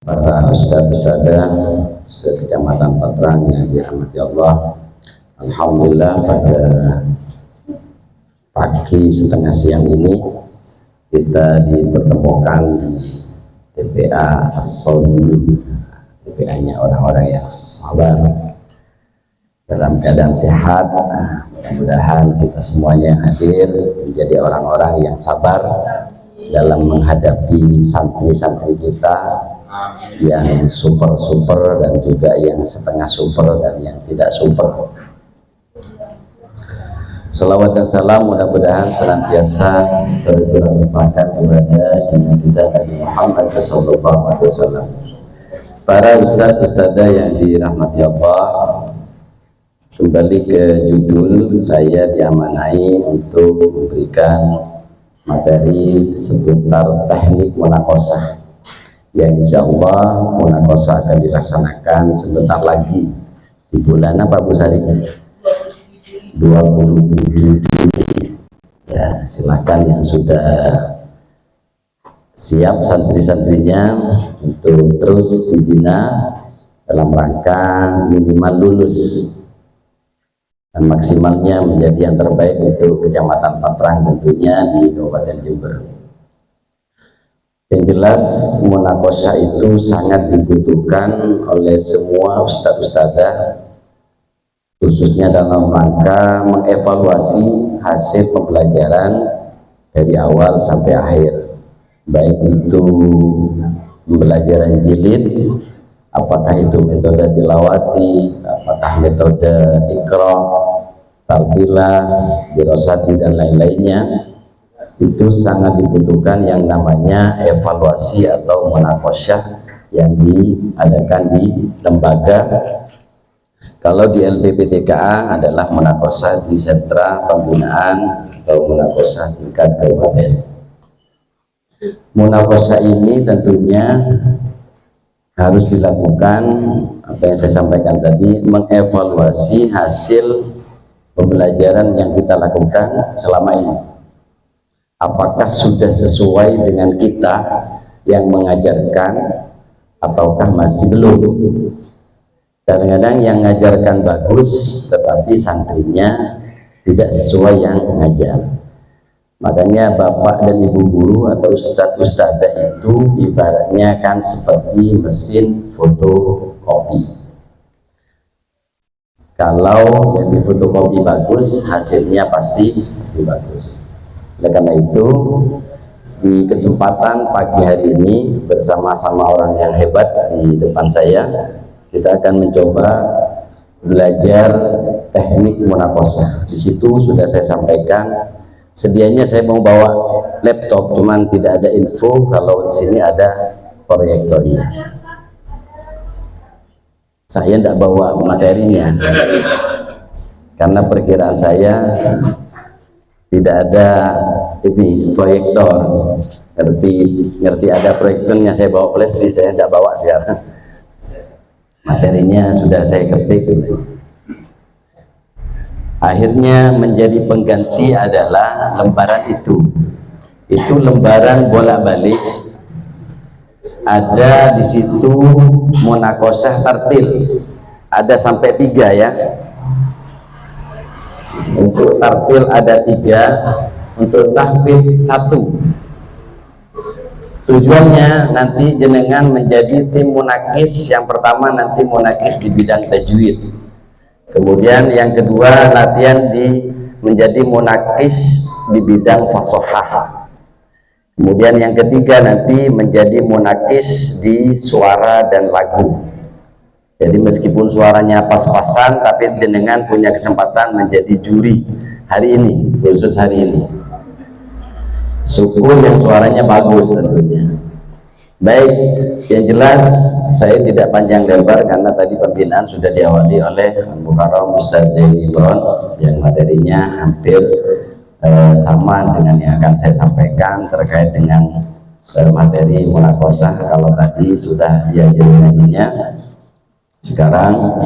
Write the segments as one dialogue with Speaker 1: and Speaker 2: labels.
Speaker 1: para ustadz-ustadzah sekecamatan Patrang yang dirahmati Allah. Alhamdulillah pada pagi setengah siang ini kita dipertemukan di TPA As-Saudi, TPA-nya orang-orang yang sabar dalam keadaan sehat. Mudah-mudahan kita semuanya hadir menjadi orang-orang yang sabar dalam menghadapi santri-santri kita yang super dan juga yang setengah super dan yang tidak super. Salawat dan salam mudah-mudahan senantiasa terlimpahkan kepada kita Nabi Muhammad SAW. Para ustadz-ustadzah yang dirahmati Allah, kembali ke judul, saya diamanai untuk memberikan materi seputar teknik munakosah yang insya Allah munakosah akan dilaksanakan sebentar lagi di bulan apa Bu Sari? 27 Juli. Ya, silakan yang sudah siap santri-santrinya untuk terus dibina dalam rangka minimal lulus dan maksimalnya menjadi yang terbaik untuk Kecamatan Patrang tentunya di Kabupaten Jember. Yang jelas munakosah itu sangat dibutuhkan oleh semua ustadz-ustadzah, khususnya dalam rangka mengevaluasi hasil pembelajaran dari awal sampai akhir, baik itu pembelajaran jilid, apakah itu metode tilawati, apakah metode iqra, tartilah, dirosati dan lain-lainnya. Itu sangat dibutuhkan yang namanya evaluasi atau munakosyah yang diadakan di lembaga. Kalau di LPPTKA adalah munakosyah di sentra pembinaan atau munakosyah tingkat kabupaten. Munakosyah ini tentunya harus dilakukan, apa yang saya sampaikan tadi, mengevaluasi hasil pembelajaran yang kita lakukan selama ini. Apakah sudah sesuai dengan kita yang mengajarkan ataukah masih belum. Kadang-kadang yang mengajarkan bagus tetapi santrinya tidak sesuai yang mengajar. Makanya bapak dan ibu guru atau ustadz-ustadzah itu ibaratnya kan seperti mesin fotokopi. Kalau yang difotokopi bagus, hasilnya pasti bagus. Oleh karena itu, di kesempatan pagi hari ini bersama-sama orang yang hebat di depan saya, kita akan mencoba belajar teknik munakosah. Di situ sudah saya sampaikan, sedianya saya mau bawa laptop, cuman tidak ada info kalau di sini ada proyektornya. Saya tidak bawa materinya, karena perkiraan saya tidak ada ini proyektor. Ngerti ada proyektornya, saya bawa flash disk, saya tidak bawa sekarang. Materinya sudah saya ketik. Akhirnya menjadi pengganti adalah lembaran itu lembaran bolak-balik. Ada di situ munakosah tartil, ada sampai 3 ya. Untuk tartil ada 3, untuk tahfidz 1. Tujuannya nanti jenengan menjadi tim munakis. Yang pertama nanti munakis di bidang tajwid, kemudian yang kedua latihan menjadi munakis di bidang fashohah, kemudian yang ketiga nanti menjadi munakis di suara dan lagu. Jadi meskipun suaranya pas-pasan, tapi jenengan punya kesempatan menjadi juri hari ini, khusus hari ini. Syukur yang suaranya bagus tentunya. Baik, yang jelas saya tidak panjang lebar karena tadi pembinaan sudah diawali oleh Mukarram Ustadz Zaini Imron yang materinya hampir sama dengan yang akan saya sampaikan terkait dengan materi munakosah. Kalau tadi sudah diajari ngajinya, sekarang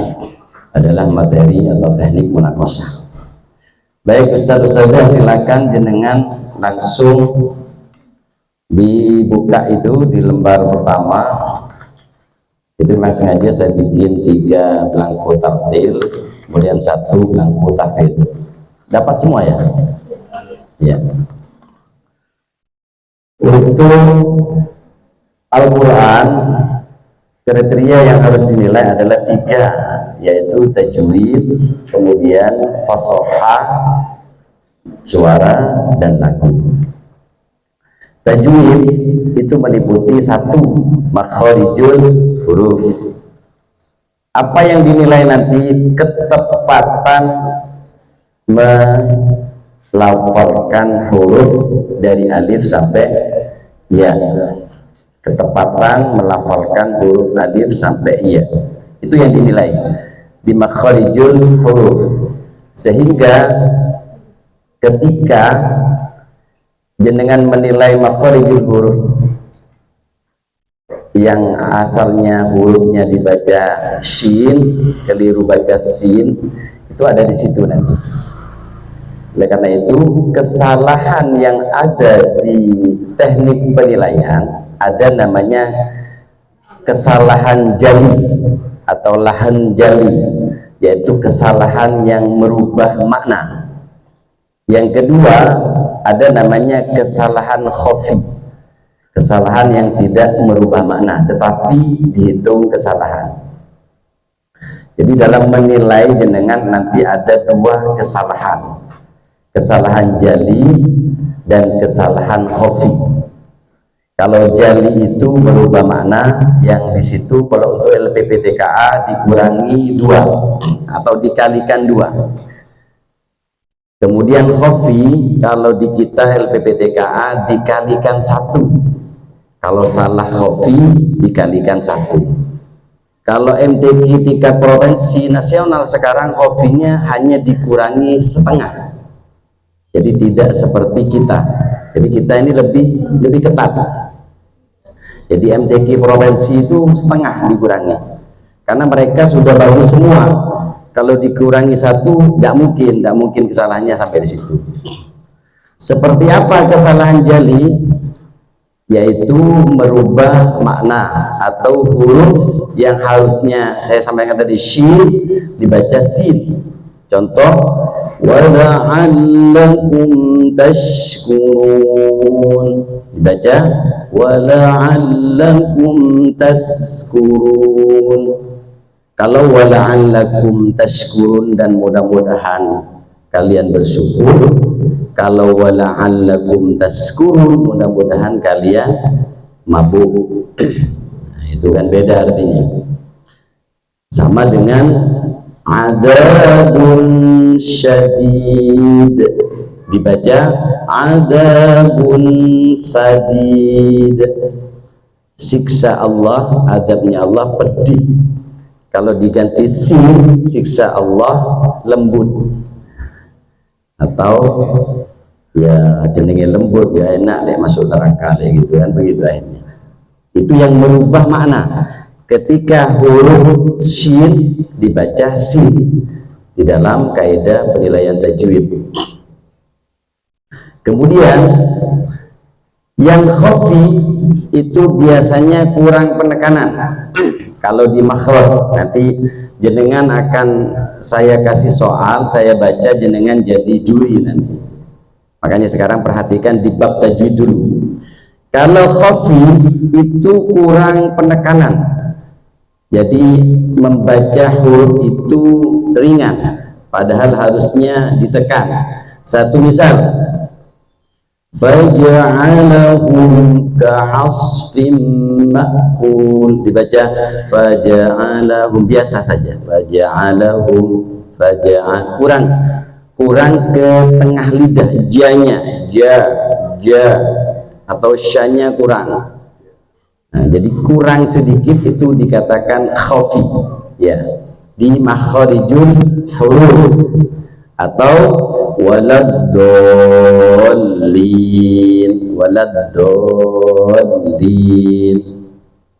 Speaker 1: adalah materi atau teknik munakosah. Baik ustadz-ustadzah, silakan jenengan langsung dibuka itu di lembar pertama Itu memang sengaja saya bikin 3 belangko tartil, kemudian 1 belangko tafid. Dapat semua ya? Ya. Untuk Al-Quran, kriteria yang harus dinilai adalah 3, yaitu tajwid, kemudian fasahah suara, dan lagu. Tajwid itu meliputi 1, makharijul huruf. Apa yang dinilai nanti? Ketepatan melafalkan huruf dari alif sampai ya. Ketepatan melafalkan huruf alif sampai ya. Itu yang dinilai di makharijul huruf. Sehingga ketika jenengan menilai makharijul huruf yang asalnya hurufnya dibaca shin, keliru baca sin, itu ada di situ nanti. Oleh karena itu, kesalahan yang ada di teknik penilaian ada namanya kesalahan jali atau lahan jali, yaitu kesalahan yang merubah makna. Yang kedua, ada namanya kesalahan khafi, kesalahan yang tidak merubah makna tetapi dihitung kesalahan. Jadi dalam menilai jenengan nanti ada 2 kesalahan, kesalahan jali dan kesalahan khafi. Kalau jali itu merubah makna, yang di situ kalau untuk LPPTKA dikurangi 2 atau dikalikan 2. Kemudian khafi kalau di kita LPPTKA dikalikan 1. Kalau salah khafi dikalikan 1. Kalau MTQ tingkat provinsi nasional sekarang khafinya hanya dikurangi setengah. Jadi tidak seperti kita. Jadi kita ini lebih ketat. Jadi MTQ provinsi itu setengah dikurangi. Karena mereka sudah bagus semua. Kalau dikurangi 1, tidak mungkin kesalahannya sampai di situ. Seperti apa kesalahan jali? Yaitu merubah makna atau huruf yang harusnya saya sampaikan tadi shin dibaca sin. Contoh, wala'allakum tashkurun dibaca wala'allakum tashkurun. Kalau wala'allakum tashkurun dan mudah-mudahan kalian bersyukur. Kalau wala'allakum tashkurun mudah-mudahan kalian mabuk. Nah, itu kan beda artinya. Sama dengan adabun syadid dibaca adabun sadid. Siksa Allah, adabnya Allah pedih. Kalau diganti sin, siksa Allah lembut. Atau ya jenenge lembut ya enak deh masuk neraka deh gitu kan, begitu akhirnya. Itu yang merubah makna. Ketika huruf shin dibaca sin di dalam kaidah penilaian tajwid. Kemudian yang khafi itu biasanya kurang penekanan. Kalau di makhraj nanti jenengan akan saya kasih soal, saya baca, jenengan jadi juri nanti. Makanya sekarang perhatikan di bab tajwid dulu. Kalau khafi itu kurang penekanan, jadi membaca huruf itu ringan, padahal harusnya ditekan. Satu misal, faja'alahum ka'asfim ma'kul dibaca faja'alahum biasa saja, faja'alahum kurang ke tengah lidah, janya ja atau syanya kurang. Nah, jadi kurang sedikit itu dikatakan khafi ya di makharijul huruf. Atau waladdallin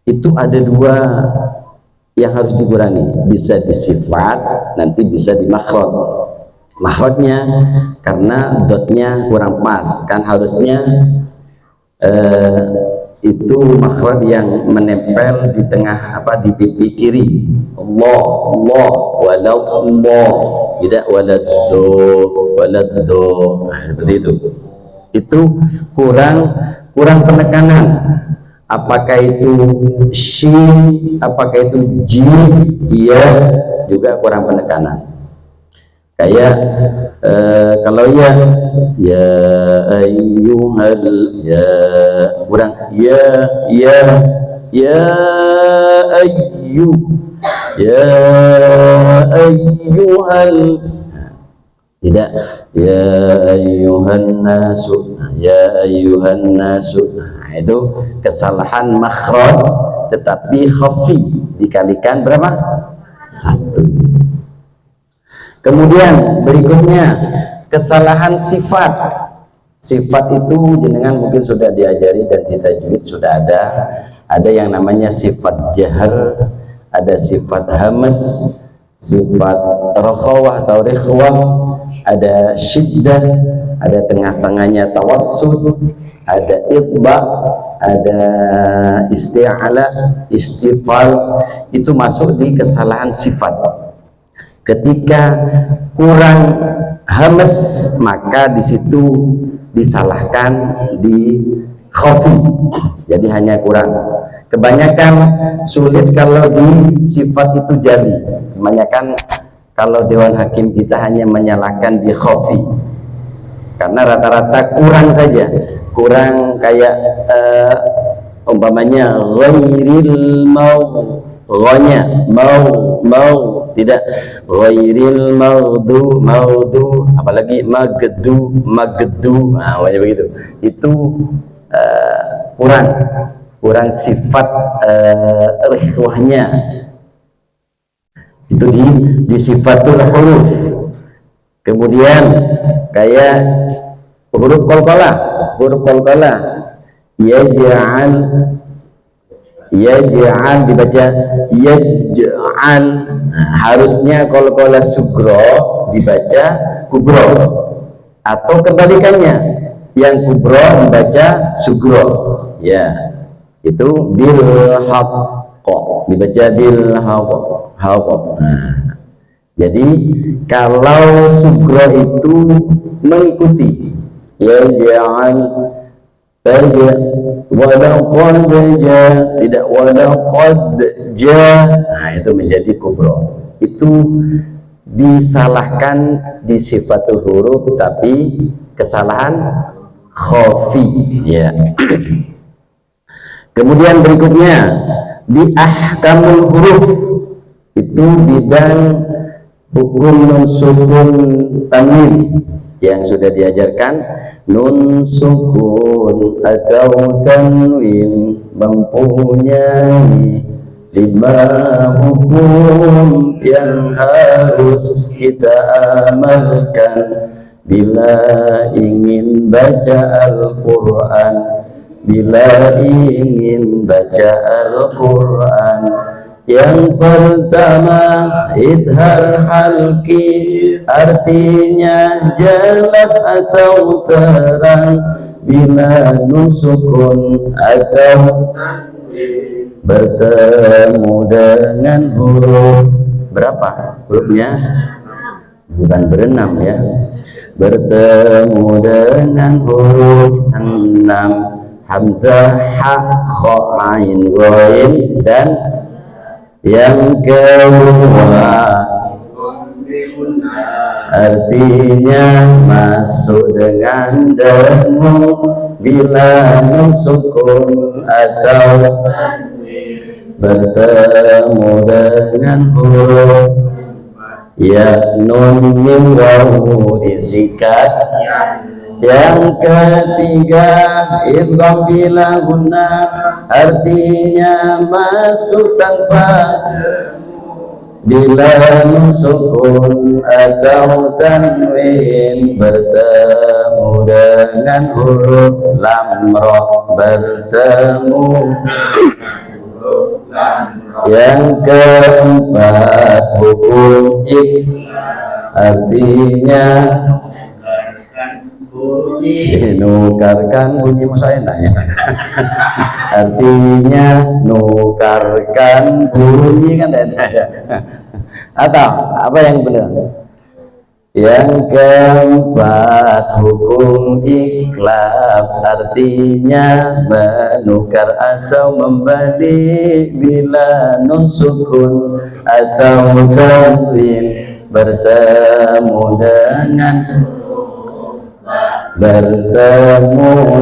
Speaker 1: itu ada 2 yang harus dikurangi, bisa di sifat, nanti bisa di makhraj. Makhrajnya karena dotnya kurang pas, kan harusnya itu makhraj yang menempel di tengah apa, di pipi kiri. Allah, Allah, walau Allah, tidak waladdo, waladdo. Nah, seperti itu. Itu kurang penekanan. Apakah itu shin, apakah itu jim, iya juga kurang penekanan. Kayak kalau ya ayyuhal, ya kurang ya ayyu, ya ayyuhal, tidak ya ayyuhan nasu, ya ayyuhan nasu. Nah, itu kesalahan makhraj tetapi khafi, dikalikan berapa? 1. Kemudian berikutnya kesalahan sifat. Sifat itu jenengan mungkin sudah diajari dan di tajwid sudah ada yang namanya sifat jahr, ada sifat hamas, sifat rakhawah atau rikhwah, ada syiddah, ada tengah-tengahnya tawassut, ada idba, ada isti'ala, istifal. Itu masuk di kesalahan sifat. Ketika kurang hamas, maka di situ disalahkan di khafi, jadi hanya kurang. Kebanyakan sulit kalau di sifat itu jadi. Kebanyakan kalau Dewan Hakim kita hanya menyalahkan di khafi, karena rata-rata kurang saja, kurang kayak umpamanya ghairil ghonya mau tidak ghairil maudu, apalagi magdu, nah begitu. Itu kurang sifat rikhwahnya. Itu di sifatul huruf. Kemudian kayak huruf qalqalah yaj'al dibaca yaj'al. Nah, harusnya qalqalah sugro dibaca kubro, atau kebalikannya, yang kubro dibaca sugro, ya itu bil haqqo dibaca bil haqqo. Nah, jadi kalau sugro itu mengikuti yaj'al baja, walau qad ja, tidak walau qad ja. Nah, itu menjadi kubro. Itu disalahkan di sifatul huruf, tapi kesalahan khafi, ya. Kemudian berikutnya di ahkamul huruf, itu bidang hukum nun sukun tanwin yang sudah diajarkan. Nun sukun atau tanwin mempunyai 5 hukum yang harus kita amalkan bila ingin baca Al-Quran. Bila ingin baca Al-Quran, yang pertama idhar halki, artinya jelas atau terang. Bila nusukun atau bertemu dengan huruf berapa? Hurufnya bukan berenam, ya. Bertemu dengan huruf 6, hamzah, ha, kha, ain, ghain, dan yang kedua artinya masuk dengan demu bila nusukun atau bertemu dengan huruf ya, nun, mim, wawu disikat. Yang ketiga idgham bila guna, artinya masuk tanpa bila sukun atau tanwin bertemu dengan huruf lam ra, bertemu. Yang keempat hukum ik, artinya Nukarkan bunyi masa enak ya. Artinya nukarkan bunyi kan enak ya. Atau apa yang benar? Yang keempat, hukum iklab, artinya menukar atau membalik bila nun sukun atau tanwin bertemu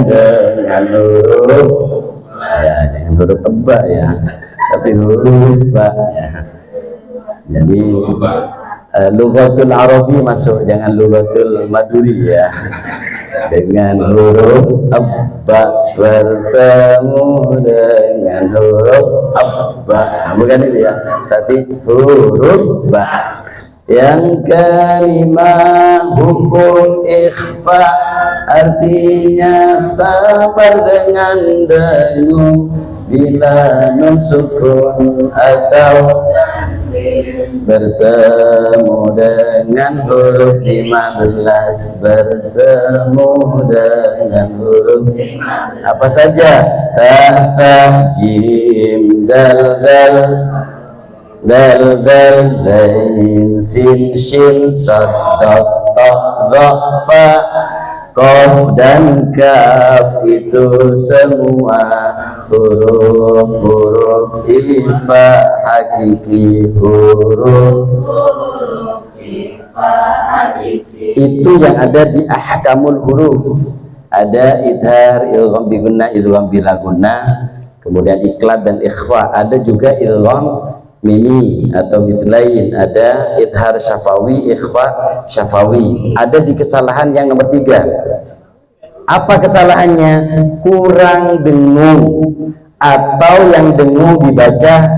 Speaker 1: dengan huruf ya, dengan huruf ba ya, tapi huruf ba ya. Jadi lughatul Arabi masuk, jangan lughatul Maduri ya. Dengan huruf abba bertemu dengan huruf abba, bukan itu ya, tapi huruf ba. Yang kelima, hukum ikhfa, artinya sabar dengan dengung bila nun sukun atau bertemu dengan huruf 15, bertemu dengan huruf apa saja, ta, jim, dal, zain, sin, shin, sad, dot, ta, dha, fa, qaf dan kaf, itu semua huruf-huruf ifa hakiki, huruf ifa hakiki. Itu yang ada di ahkamul huruf. Ada idhar, idgham bi gunnah, idgham bila gunnah, kemudian iklab dan ikhfa. Ada juga idgham mini atau mithlain, ada idhar syafawi, ikhfa syafawi. Ada di kesalahan yang nomor 3. Apa kesalahannya? Kurang dengung, atau yang dengung dibaca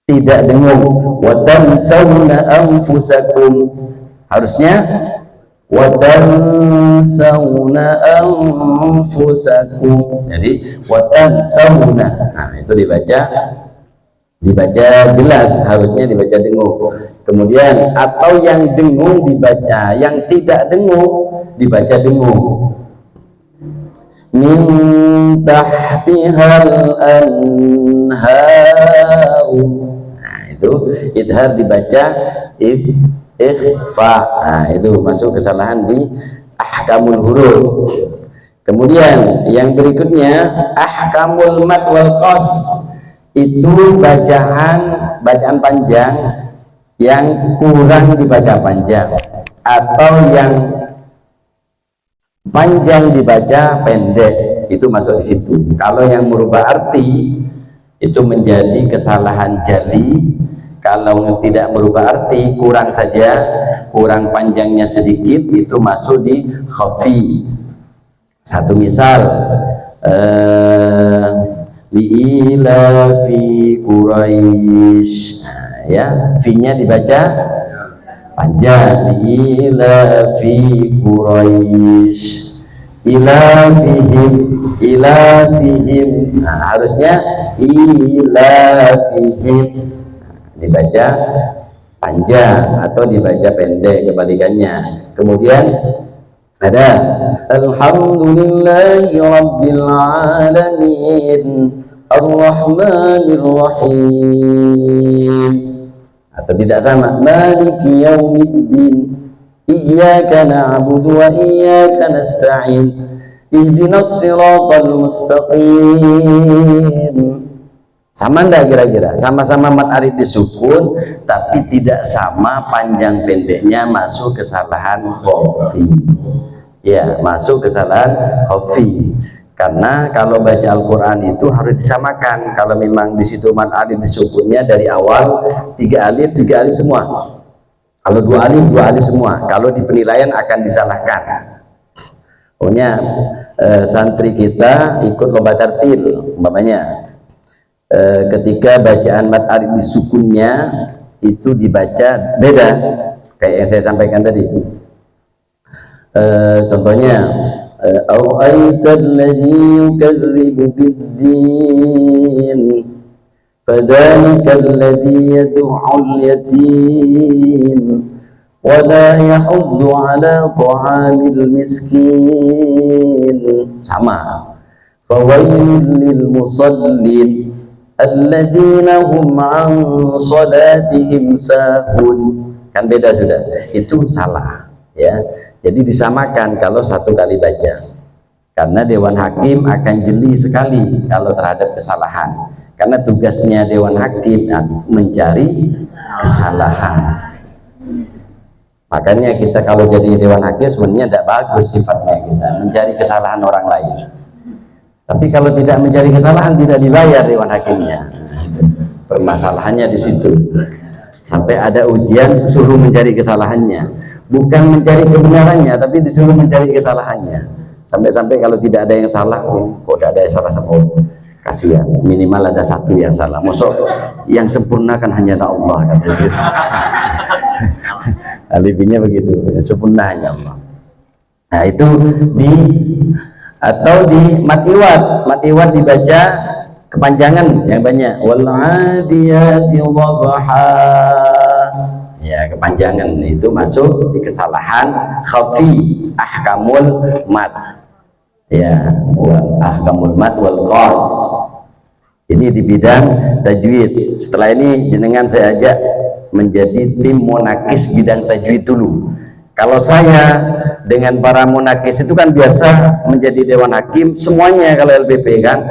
Speaker 1: tidak dengung. Wa tansawna anfusakum, harusnya wa tansawna anfusakum. Jadi wa tansawna, nah itu dibaca jelas, harusnya dibaca dengung. Kemudian atau yang dengung dibaca, yang tidak dengung dibaca dengung. Min tahtihal anhar, nah itu idhar dibaca ikhfa. Nah itu masuk kesalahan di ahkamul huruf. Kemudian yang berikutnya ahkamul mad wal qas, itu bacaan panjang yang kurang dibaca panjang, atau yang panjang dibaca pendek, itu masuk di situ. Kalau yang merubah arti itu menjadi kesalahan jali. Kalau tidak merubah arti, kurang saja, kurang panjangnya sedikit, itu masuk di khafi. Satu misal, li'ilafi Quraisy, nah, ya, fi-nya dibaca panjang, li'ilafi Quraisy, ilafihim, nah, harusnya ilafihim, dibaca panjang atau dibaca pendek, kebalikannya. Kemudian ada alhamdulillahi rabbil alamin arrahmanir rahim, atau tidak sama, maliki yaumiddin iyyaka na'budu wa iyyaka nasta'in ihdinas siratal mustaqim. Sama enggak kira-kira? Sama-sama mad arif disukun, tapi tidak sama panjang pendeknya, masuk kesalahan khafi. Ya, masuk kesalahan khafi. Karena kalau baca Al-Quran itu harus disamakan. Kalau memang di situ mad alif disukunnya dari awal 3 alif semua. Kalau 2 alif semua. Kalau di penilaian akan disalahkan. Pokoknya santri kita ikut lomba tartil, umpamanya ketika bacaan mad alif disukunnya itu dibaca beda, kayak yang saya sampaikan tadi. Contohnya awaital ladzi yukadzibu biddin fadzalikal ladzi yad'ul yatim ولا يحض على طعام المسكين. Sama. فويل للمصلين الذين هم عن صلاتهم ساهون. Kan beda sudah. Itu salah ya. Jadi disamakan kalau satu kali baca. Karena Dewan Hakim akan jeli sekali kalau terhadap kesalahan. Karena tugasnya Dewan Hakim mencari kesalahan. Makanya kita kalau jadi Dewan Hakim sebenarnya tidak bagus sifatnya kita mencari kesalahan orang lain. Tapi kalau tidak mencari kesalahan tidak dibayar Dewan Hakimnya. Permasalahannya di situ. Sampai ada ujian suruh mencari kesalahannya, bukan mencari kebenarannya, tapi disuruh mencari kesalahannya. Sampai-sampai kalau tidak ada yang salah, kok tidak ada yang salah sama Allah, kasihan. Minimal ada satu yang salah. Maksud yang sempurna kan hanya Allah, katanya gitu. Alibinya begitu, sempurna hanya Allah. Nah itu atau di matiwat dibaca kepanjangan yang banyak. Wal 'adiyati dhabha. Ya, kepanjangan itu masuk di kesalahan khafi ahkamul mad. Ya, wal ahkamul mad wal qas. Ini di bidang tajwid. Setelah ini jenengan saya ajak menjadi tim monakis bidang tajwid dulu. Kalau saya dengan para monakis itu kan biasa menjadi Dewan Hakim semuanya kalau LBP kan.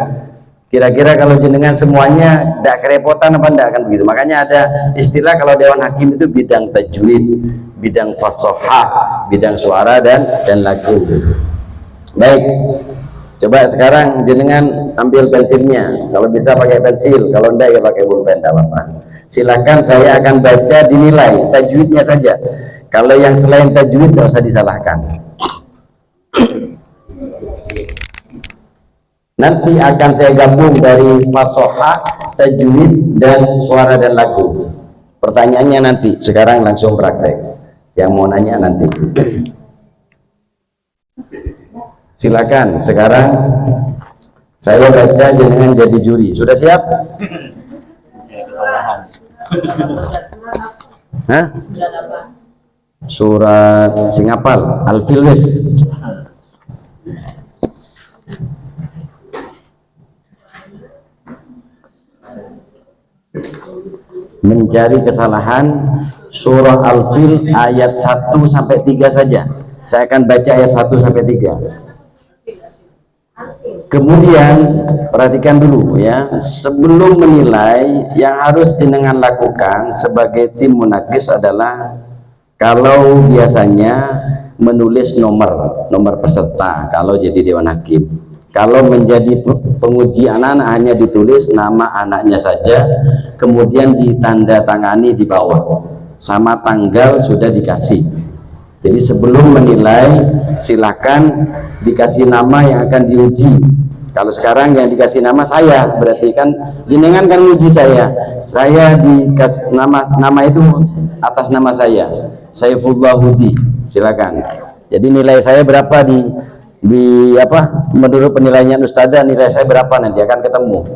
Speaker 1: Kira-kira kalau jenengan semuanya tidak kerepotan apa enggak kan begitu. Makanya ada istilah kalau Dewan Hakim itu bidang tajwid, bidang fasahah, bidang suara dan lagu. Baik. Coba sekarang jenengan ambil pensilnya. Kalau bisa pakai pensil, kalau enggak ya pakai pulpen, enggak apa-apa. Silakan, saya akan baca dinilai tajwidnya saja. Kalau yang selain tajwid tidak usah disalahkan. Nanti akan saya gabung dari fasahah, tajwid, dan suara dan lagu. Pertanyaannya nanti, sekarang langsung praktek. Yang mau nanya nanti. Silakan, sekarang saya baca jenengan jadi juri. Sudah siap? Hah? Surat Singapal, Al-Filwis. Mencari kesalahan surah Al-Fil ayat 1 sampai 3 saja. Saya akan baca ayat 1 sampai 3. Kemudian perhatikan dulu ya, sebelum menilai yang harus jenengan lakukan sebagai tim munakis adalah kalau biasanya menulis nomor peserta kalau jadi Dewan Hakim. Kalau menjadi penguji anak-anak hanya ditulis nama anaknya saja, kemudian ditandatangani di bawah sama tanggal sudah dikasih. Jadi sebelum menilai silakan dikasih nama yang akan diuji. Kalau sekarang yang dikasih nama saya, berarti kan jenengan kan uji saya dikasih nama itu atas nama saya, Saifullah Hudi. Silakan. Jadi nilai saya berapa di apa menurut penilaian Ustadzah, nilai saya berapa nanti akan ketemu.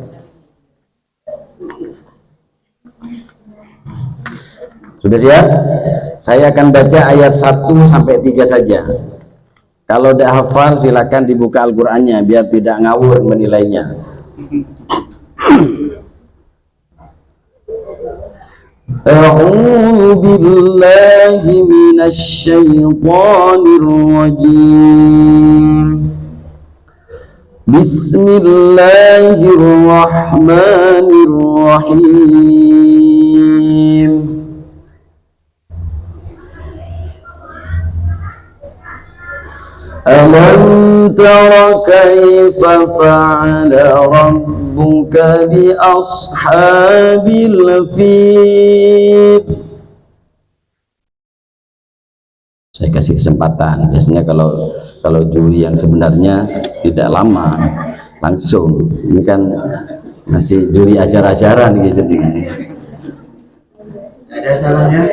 Speaker 1: Sudah siap? Saya akan baca ayat 1 sampai 3 saja. Kalau tidak hafal silakan dibuka Al-Qur'annya biar tidak ngawur menilainya. A'udzu billahi minasy syaithanir rajim. Bismillahirrahmanirrahim. Alam tara kaifa fa'ala rabbuka bi ashabil fil. Saya kasih kesempatan. Biasanya kalau juri yang sebenarnya tidak lama langsung. Ini kan masih juri acara-acara nih jadi. Ada salahnya?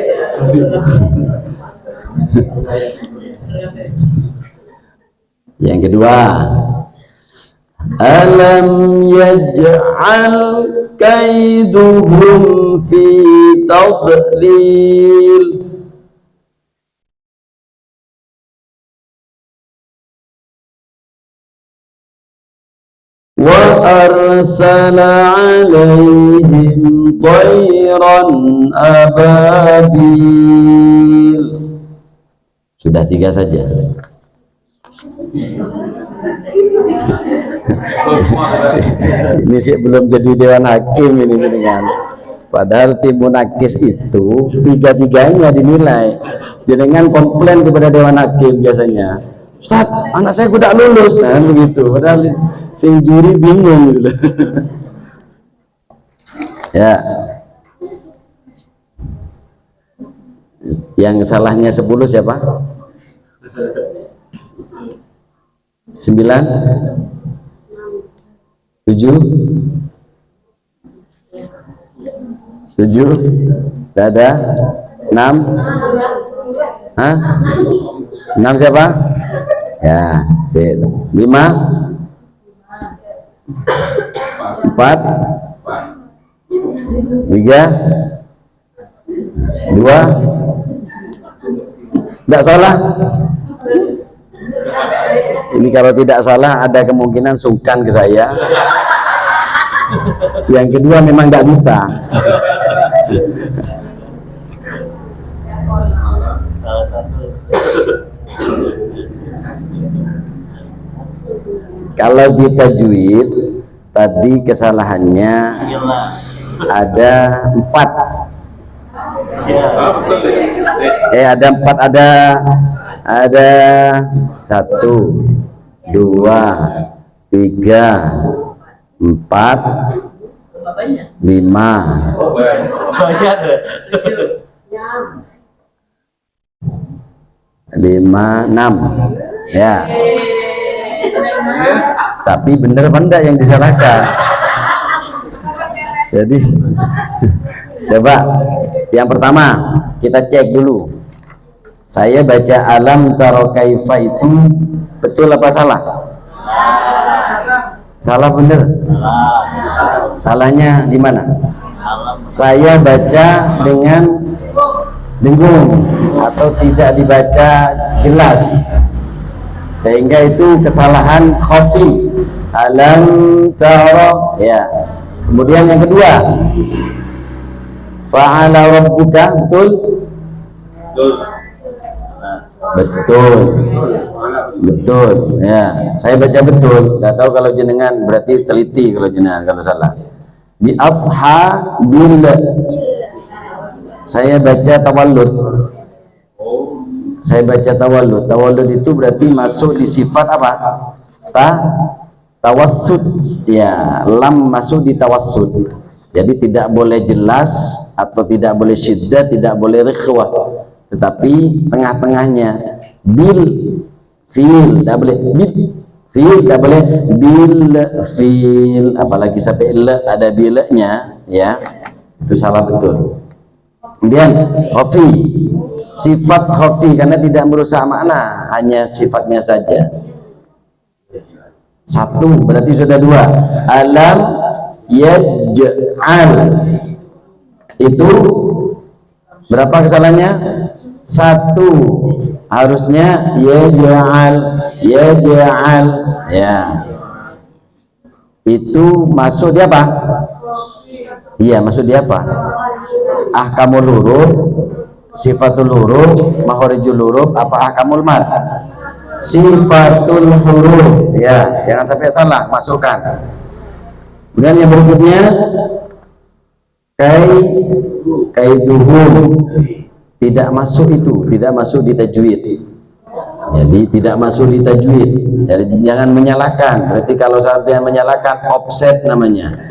Speaker 1: Yang kedua, alam yaj'al kaiduhum fi tadlil. arsala alaihim tayran ababil. Sudah 3 saja. Ini sih belum jadi dewan hakim ini jenengan. Padahal tim munakis itu 3-3-nya dinilai. Jenengan komplain kepada dewan hakim biasanya, Ustaz, anak saya tidak lulus, nah begitu. Padahal sing juri bingung gitu. Ya. Yang salahnya 10 siapa? 9? 7? 7? Tidak ada? 6? Hah? 6 siapa? Ya, 5? 4? 3? 2? Tidak salah? Ini kalau tidak salah ada kemungkinan sungkan ke saya. Yang kedua memang nggak bisa. Kalau di tajwid tadi kesalahannya ada 4. Ada 4, ada 1, 2, 3, 4, 5, 6, ya. Tapi bener apa enggak yang disalahkan? Jadi coba yang pertama kita cek dulu. Saya baca alam taro kaifa itu betul apa salah? Salah bener? Salahnya di mana? Saya baca dengan dengung atau tidak dibaca jelas, sehingga itu kesalahan khafi. Alam taro, ya. Kemudian yang kedua, fa'ala rabbuka, betul? Betul, ya. Saya baca betul. Nggak tahu kalau jenengan, berarti teliti kalau jenengan kalau salah. Bi asha bil, saya baca tawallud. Saya baca tawallud. Tawallud itu berarti masuk di sifat apa? Tawassud, ya. Lam masuk di tawassud. Jadi tidak boleh jelas atau tidak boleh syiddah, tidak boleh rikhwah, tetapi tengah-tengahnya. Bil fil, tidak boleh bil fil, tidak boleh bil fil, apalagi sampai le ada bilanya, ya, itu salah betul. Kemudian khafi, sifat khafi karena tidak merusak makna, hanya sifatnya saja. 1 berarti sudah 2. Alam yaj'al, itu berapa kesalahannya? 1. Harusnya yaj'al, ya. Itu masuk di apa? Iya, masuk di apa? Ahkamul huruf, sifatul huruf, makharijul huruf, apa ahkamul mad? Sifatul huruf, ya. Jangan sampai salah, masukkan. Kemudian yang berikutnya kaiduhum, tidak masuk itu, tidak masuk di tajwid. Jadi tidak masuk di tajwid. Jadi jangan menyalahkan. Berarti kalau sampai menyalahkan, offset namanya.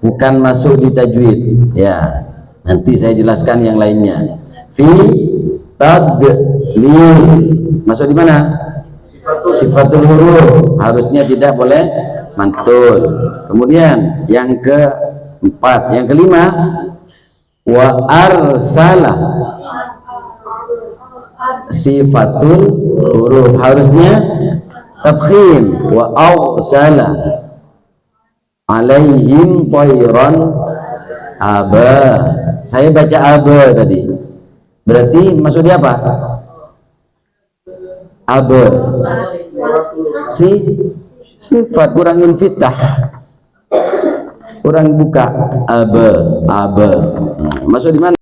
Speaker 1: Bukan masuk di tajwid. Ya, nanti saya jelaskan yang lainnya. Fi tadlil, masuk di mana? Sifatul huruf, harusnya tidak boleh mantul. Kemudian yang keempat, yang kelima, wa arsala, sifatul huruf, harusnya tafkhim. Wa arsala alaihim tayran aba, saya baca aba tadi, berarti maksudnya apa? Aba Sifat kurang infitah, kurang buka. Abe. Masuk di mana?